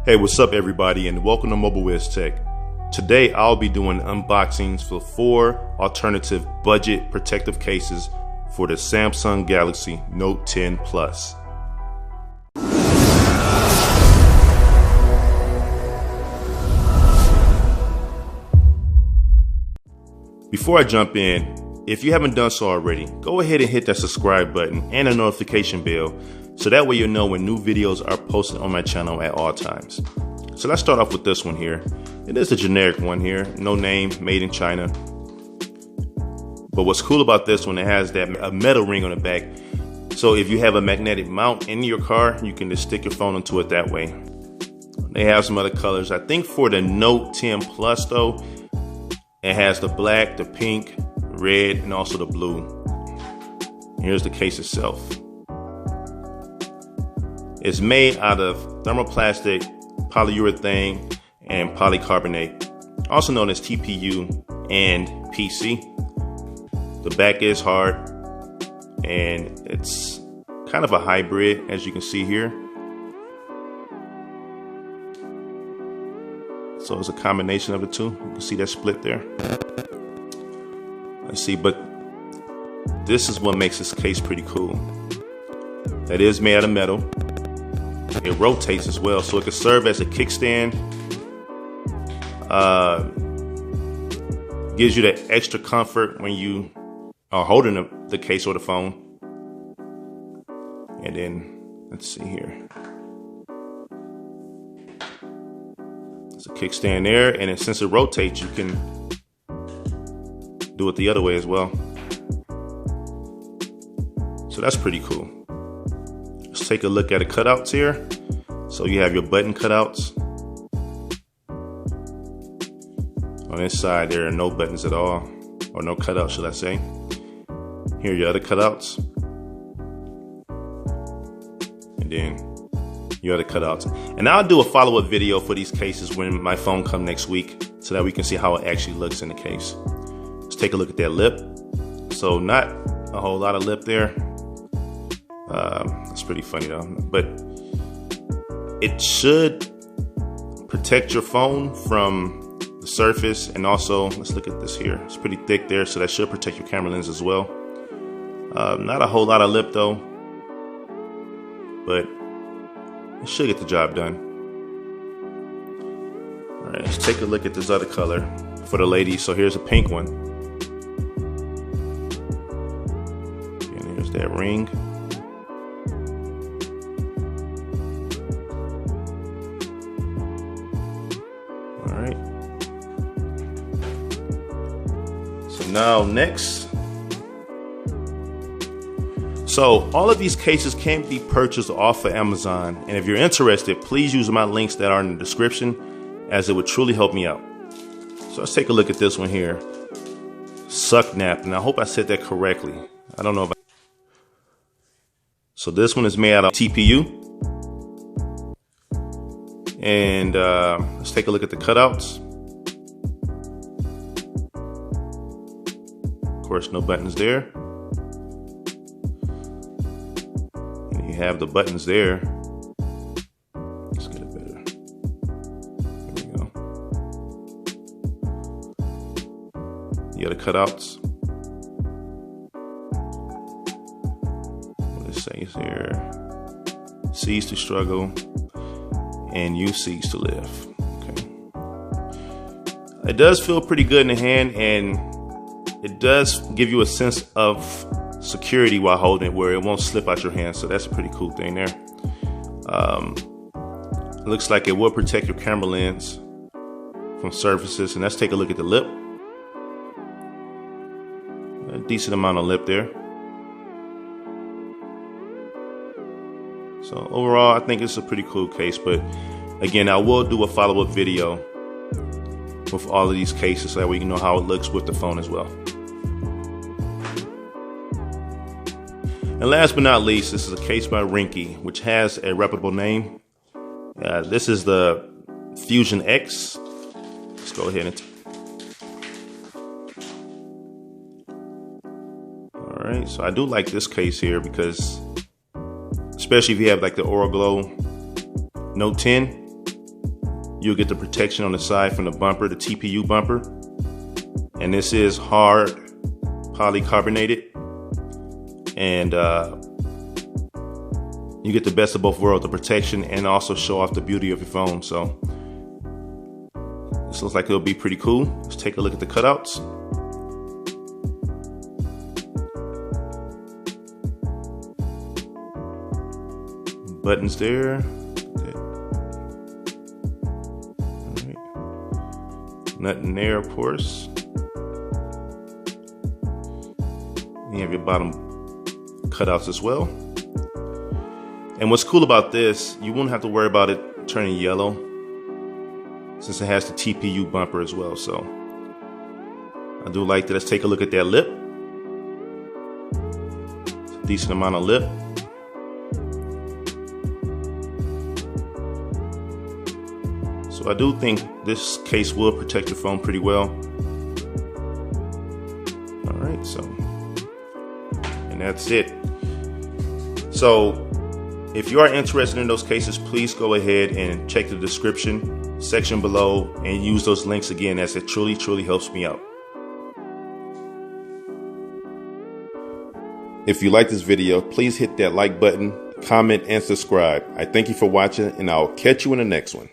Hey, what's up everybody, and welcome to Mobile WizTech. Today I'll be doing unboxings for 4 alternative budget protective cases for the Samsung Galaxy Note 10 Plus. Before I jump in, if you haven't done so already, go ahead and hit that subscribe button and a notification bell so that way you'll know when new videos are posted on my channel at all times. So let's start off with this one here. It is a generic one here, no name, made in China. But what's cool about this one, it has a metal ring on the back. So if you have a magnetic mount in your car, you can just stick your phone into it that way. They have some other colors. I think for the Note 10 Plus though, it has the black, the pink, red, and also the blue. Here's the case itself. It's made out of thermoplastic, polyurethane, and polycarbonate, also known as TPU and PC. The back is hard, and it's kind of a hybrid, as you can see here. So it's a combination of the two. You can see that split there. Let's see, but this is what makes this case pretty cool. That is made out of metal. It rotates as well, so it can serve as a kickstand. Gives you that extra comfort when you are holding the case or the phone. And then, let's see here. There's a kickstand there, and then since it rotates, you can do it the other way as well. So that's pretty cool. Let's take a look at the cutouts here. So you have your button cutouts. On this side, there are no buttons at all, or no cutouts, should I say. Here are your other cutouts. And then your other cutouts. And I'll do a follow-up video for these cases when my phone comes next week so that we can see how it actually looks in the case. Let's take a look at that lip. So not a whole lot of lip there. It's pretty funny though, but it should protect your phone from the surface, and also let's look at this here. It's pretty thick there, so that should protect your camera lens as well. Not a whole lot of lip though, but it should get the job done. All right, let's take a look at this other color for the ladies. So here's a pink one, and here's that ring. Alright. So now next. So all of these cases can be purchased off of Amazon. And if you're interested, please use my links that are in the description, as it would truly help me out. So let's take a look at this one here. Sucknap, and I hope I said that correctly. I don't know if So this one is made out of TPU. And let's take a look at the cutouts. Of course, no buttons there. And you have the buttons there. Let's get it better. There we go. The other cutouts. What it says here: cease to struggle, and you cease to live. Okay. It does feel pretty good in the hand, and it does give you a sense of security while holding it, where it won't slip out your hand. So that's a pretty cool thing there. Looks like it will protect your camera lens from surfaces. And let's take a look at the lip. A decent amount of lip there. So overall, I think it's a pretty cool case, but again, I will do a follow-up video with all of these cases so that we can know how it looks with the phone as well. And last but not least, this is a case by Ringke, which has a reputable name. This is the Fusion X. Let's go ahead and all right, so I do like this case here because especially if you have like the Aura Glow Note 10, you'll get the protection on the side from the bumper, the TPU bumper. And this is hard polycarbonated. And you get the best of both worlds, the protection and also show off the beauty of your phone. So this looks like it'll be pretty cool. Let's take a look at the cutouts. Buttons there. Okay. All right. Nothing there, of course. You have your bottom cutouts as well. And what's cool about this, you won't have to worry about it turning yellow since it has the TPU bumper as well. So I do like that. Let's take a look at that lip. It's a decent amount of lip. So I do think this case will protect your phone pretty well. All right, so, and that's it. So if you are interested in those cases, please go ahead and check the description section below and use those links again, as it truly, truly helps me out. If you like this video, please hit that like button, comment, and subscribe. I thank you for watching, and I'll catch you in the next one.